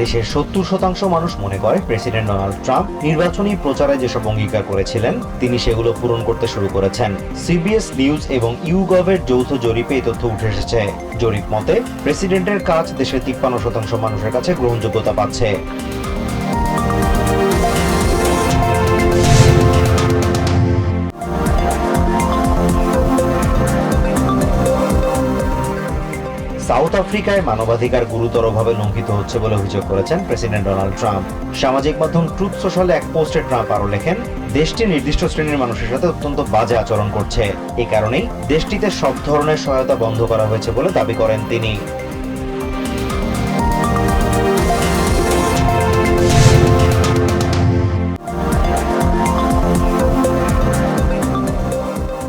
দেশের ৭০% মানুষ মনে করে প্রেসিডেন্ট ডোনাল্ড ট্রাম্প নির্বাচনী প্রচারে যেসব অঙ্গীকার করেছিলেন তিনি সেগুলো পূরণ করতে শুরু করেছেন। সিবিএস নিউজ এবং ইউগভের যৌথ জরিপে এই তথ্য উঠে এসেছে। জরিপ মতে প্রেসিডেন্টের কাজ দেশের ৫৩% মানুষের কাছে গ্রহণযোগ্যতা পাচ্ছে। সাউথ আফ্রিকায় মানবাধিকার গুরুতরভাবে লঙ্ঘিত হচ্ছে বলে অভিযোগ করেছেন প্রেসিডেন্ট ডোনাল্ড ট্রাম্প। সামাজিক মাধ্যম ট্রুথ সোশ্যালে এক পোস্টে ট্রাম্প আরও লেখেন, দেশটি নির্দিষ্ট শ্রেণীর মানুষের সাথে অত্যন্ত বাজে আচরণ করছে। এ কারণেই দেশটিতে সব ধরনের সহায়তা বন্ধ করা হয়েছে বলে দাবি করেন তিনি।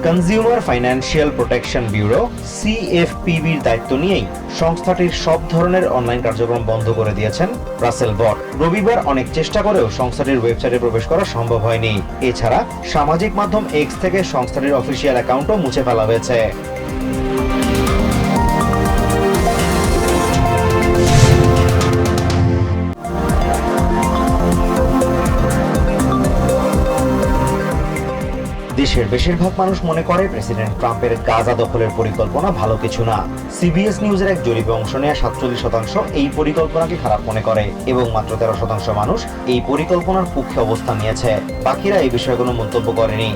কনজিউমার ফাইন্যান্সিয়াল প্রোটেকশন ব্যুরো সিএফপিবির দায়িত্ব নিয়েই সংস্থাটির সব ধরনের অনলাইন কার্যক্রম বন্ধ করে দিয়েছেন রাসেল বট। রবিবার অনেক চেষ্টা করেও সংস্থাটির ওয়েবসাইটে প্রবেশ করা সম্ভব হয়নি। এছাড়া সামাজিক মাধ্যম এক্স থেকে সংস্থাটির অফিসিয়াল অ্যাকাউন্টও মুছে ফেলা হয়েছে। দেশের বেশিরভাগ মানুষ মনে করে প্রেসিডেন্ট ট্রাম্পের গাজা দখলের পরিকল্পনা ভালো কিছু না। সিবিএস নিউজের এক জরিপে অংশ নেওয়া ৪৭% এই পরিকল্পনাকে খারাপ মনে করে এবং মাত্র ১৩% মানুষ এই পরিকল্পনার পক্ষে অবস্থান নিয়েছে। বাকিরা এই বিষয়ে কোনো মন্তব্য করেনি।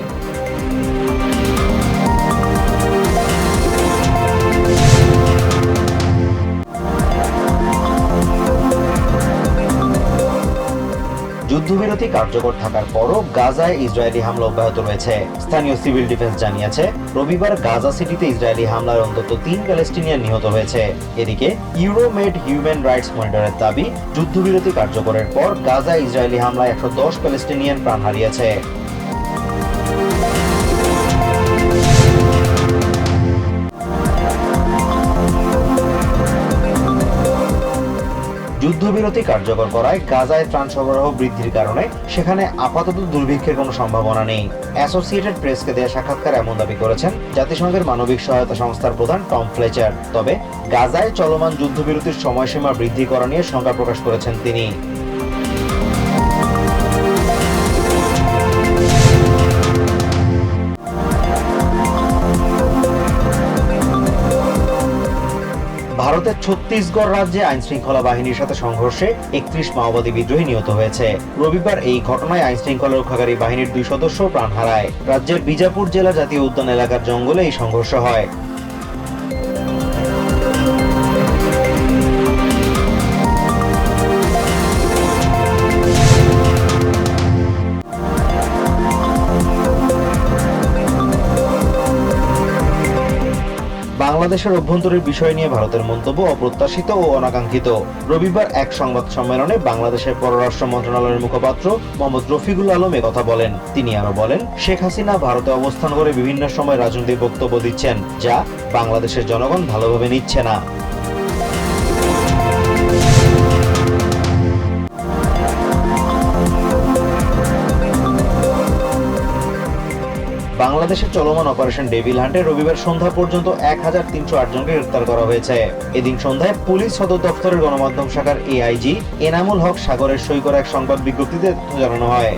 যুদ্ধবিরতি কার্যকর থাকার পরও গাজায় ইসরায়েলি হামলা অব্যাহত রয়েছে। স্থানীয় সিভিল ডিফেন্স জানিয়েছে রবিবার গাজা সিটিতে ইসরায়েলি হামলায় অন্তত ৩ প্যালেস্টিনিয়ান নিহত হয়েছে। এদিকে ইউরোমেড হিউম্যান রাইটস মনিটরের দাবি, যুদ্ধবিরতি কার্যকরের পর গাজায় ইসরায়েলি হামলায় ১১০ প্যালেস্টিনিয়ান প্রাণ হারিয়েছে। যুদ্ধবিরতি কার্যকর করায় গাজায় ত্রাণ সরবরাহ বৃদ্ধির কারণে সেখানে আপাতত দুর্ভিক্ষের কোনো সম্ভাবনা নেই। অ্যাসোসিয়েটেড প্রেসকে দেয়া সাক্ষাৎকারে এমন দাবি করেছেন জাতিসংঘের মানবিক সহায়তা সংস্থার প্রধান টম ফ্লেচার। তবে গাজায় চলমান যুদ্ধবিরতির সময়সীমা বৃদ্ধি করা নিয়ে শঙ্কা প্রকাশ করেছেন তিনি। ভারতের ছত্তিশগড় রাজ্যে আইনশৃঙ্খলা বাহিনীর সাথে সংঘর্ষে ৩১ মাওবাদী বিদ্রোহী নিহত হয়েছে। রবিবার এই ঘটনায় আইনশৃঙ্খলা রক্ষাকারী বাহিনীর ২ সদস্য প্রাণ হারায়। রাজ্যের বিজাপুর জেলা জাতীয় উদ্যান এলাকার জঙ্গলে এই সংঘর্ষ হয়। বাংলাদেশের অভ্যন্তরীণ বিষয় নিয়ে ভারতের মন্তব্য অপ্রত্যাশিত ও অনাকাঙ্ক্ষিত। রবিবার এক সংবাদ সম্মেলনে বাংলাদেশের পররাষ্ট্র মন্ত্রণালয়ের মুখপাত্র মোহাম্মদ রফিকুল আলম একথা বলেন। তিনি আরো বলেন, শেখ হাসিনা ভারতে অবস্থান করে বিভিন্ন সময় রাজনৈতিক বক্তব্য দিচ্ছেন, যা বাংলাদেশের জনগণ ভালোভাবে নিচ্ছে না। বাংলাদেশের চলমান অপারেশন ডেভিল হান্টে রবিবার সন্ধ্যা পর্যন্ত ১৩০৮ জনকে গ্রেফতার করা হয়েছে। এদিন সন্ধ্যায় পুলিশ সদর দফতরের গণমাধ্যম শাখার এআইজি এনামুল হক সাগরের সই করা এক সংবাদ বিজ্ঞপ্তিতে জানানো হয়।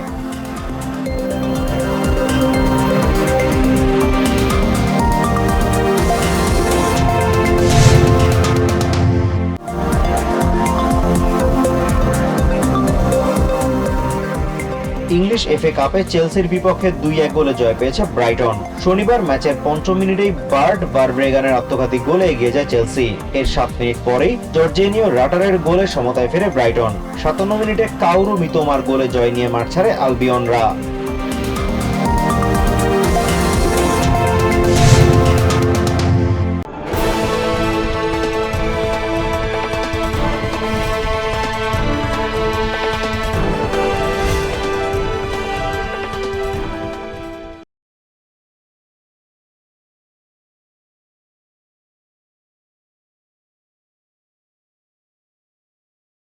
ইংলিশ এফএ কাপে চেলসির বিপক্ষে ২-১ গোলে জয় পেয়েছে ব্রাইটন। শনিবার ম্যাচের ৫ম মিনিটেই বার্ট ভারব্রেগানের আত্মঘাতী গোলে এগিয়ে যায় চেলসি। এর ৭ মিনিট পরেই জর্জিনিও রাটারের গোলে সমতায় ফেরে ব্রাইটন। ৫৭ মিনিটে কাউরু মিতোমার গোলে জয় নিয়ে মাঠ ছাড়ে আলবিয়নরা।